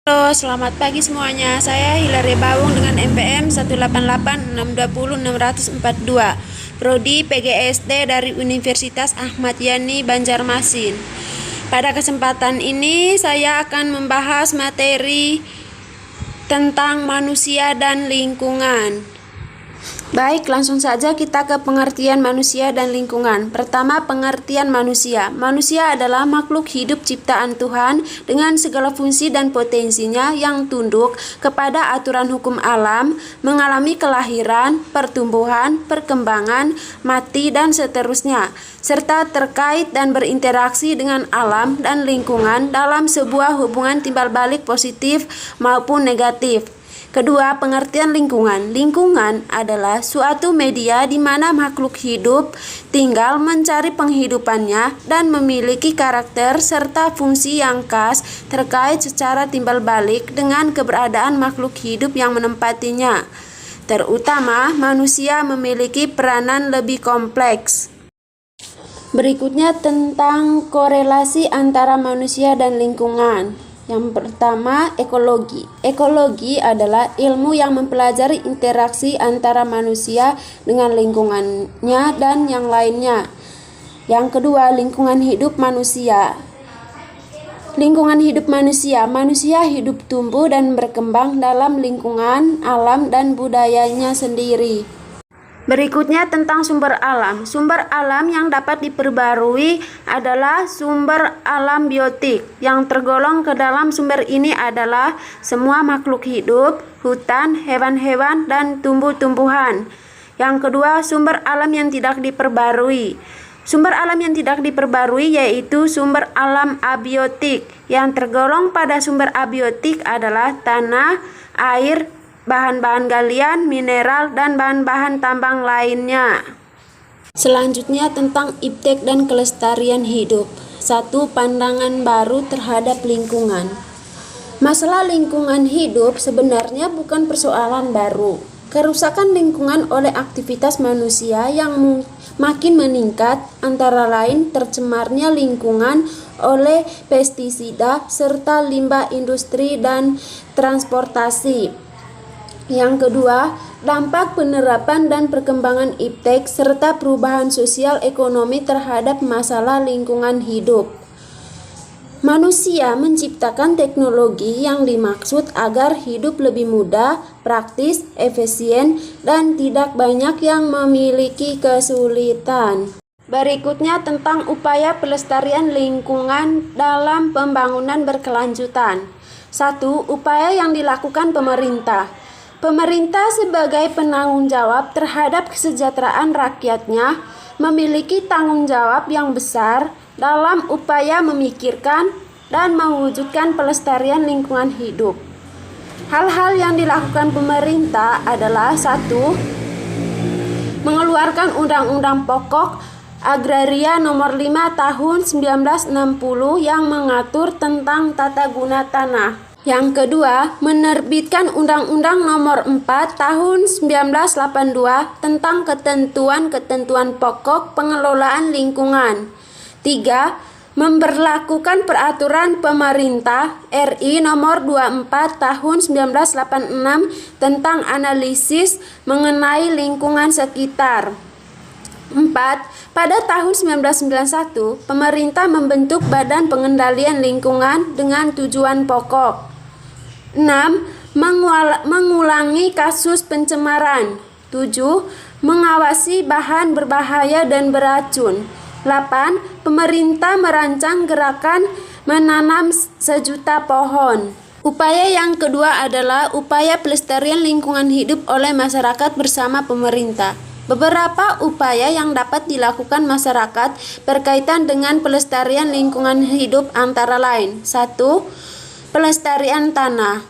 Halo, selamat pagi semuanya. Saya Hilary Bawung dengan NPM 188620642, Prodi PGSD dari Universitas Ahmad Yani Banjarmasin. Pada kesempatan ini saya akan membahas materi tentang manusia dan lingkungan. Baik, langsung saja kita ke pengertian manusia dan lingkungan. Pertama, pengertian manusia. Manusia adalah makhluk hidup ciptaan Tuhan dengan segala fungsi dan potensinya yang tunduk kepada aturan hukum alam, mengalami kelahiran, pertumbuhan, perkembangan, mati, dan seterusnya, serta terkait dan berinteraksi dengan alam dan lingkungan dalam sebuah hubungan timbal balik positif maupun negatif. Kedua, pengertian lingkungan. Lingkungan adalah suatu media di mana makhluk hidup tinggal mencari penghidupannya dan memiliki karakter serta fungsi yang khas terkait secara timbal balik dengan keberadaan makhluk hidup yang menempatinya. Terutama, manusia memiliki peranan lebih kompleks. Berikutnya tentang korelasi antara manusia dan lingkungan. Yang pertama, ekologi. Ekologi adalah ilmu yang mempelajari interaksi antara manusia dengan lingkungannya dan yang lainnya. Yang kedua, lingkungan hidup manusia. Lingkungan hidup manusia. Manusia hidup tumbuh dan berkembang dalam lingkungan alam dan budayanya sendiri. Berikutnya tentang sumber alam. Sumber alam yang dapat diperbarui adalah sumber alam biotik. Yang tergolong ke dalam sumber ini adalah semua makhluk hidup, hutan, hewan-hewan, dan tumbuh-tumbuhan. Yang kedua, sumber alam yang tidak diperbarui. Sumber alam yang tidak diperbarui yaitu sumber alam abiotik. Yang tergolong pada sumber abiotik adalah tanah, air, bahan-bahan galian, mineral, dan bahan-bahan tambang lainnya. Selanjutnya tentang iptek dan kelestarian hidup. Satu, pandangan baru terhadap lingkungan. Masalah lingkungan hidup sebenarnya bukan persoalan baru. Kerusakan lingkungan oleh aktivitas manusia yang makin meningkat, antara lain tercemarnya lingkungan oleh pestisida serta limbah industri dan transportasi. Yang kedua, dampak penerapan dan perkembangan iptek serta perubahan sosial ekonomi terhadap masalah lingkungan hidup. Manusia menciptakan teknologi yang dimaksud agar hidup lebih mudah, praktis, efisien, dan tidak banyak yang memiliki kesulitan. Berikutnya tentang upaya pelestarian lingkungan dalam pembangunan berkelanjutan. Satu, upaya yang dilakukan pemerintah. Pemerintah sebagai penanggung jawab terhadap kesejahteraan rakyatnya memiliki tanggung jawab yang besar dalam upaya memikirkan dan mewujudkan pelestarian lingkungan hidup. Hal-hal yang dilakukan pemerintah adalah satu, mengeluarkan Undang-Undang Pokok Agraria Nomor 5 Tahun 1960 yang mengatur tentang tata guna tanah. Yang kedua, menerbitkan Undang-Undang Nomor 4 Tahun 1982 tentang ketentuan-ketentuan pokok pengelolaan lingkungan. 3. Memberlakukan Peraturan Pemerintah RI Nomor 24 Tahun 1986 tentang analisis mengenai lingkungan sekitar. 4. Pada tahun 1991, pemerintah membentuk Badan Pengendalian Lingkungan dengan tujuan pokok. 6. Mengulangi kasus pencemaran. 7. Mengawasi bahan berbahaya dan beracun. 8. Pemerintah merancang gerakan menanam 1.000.000 pohon. Upaya yang kedua adalah upaya pelestarian lingkungan hidup oleh masyarakat bersama pemerintah. Beberapa upaya yang dapat dilakukan masyarakat berkaitan dengan pelestarian lingkungan hidup antara lain. 1. Pelestarian tanah.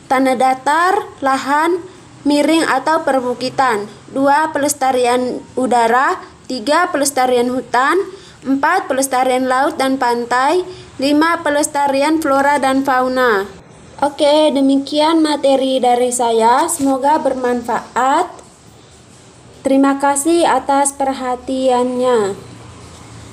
Tanah datar, lahan, miring atau perbukitan. 2. Pelestarian udara. 3. Pelestarian hutan. 4. Pelestarian laut dan pantai. 5. Pelestarian flora dan fauna. Oke, demikian materi dari saya. Semoga bermanfaat. Terima kasih atas perhatiannya.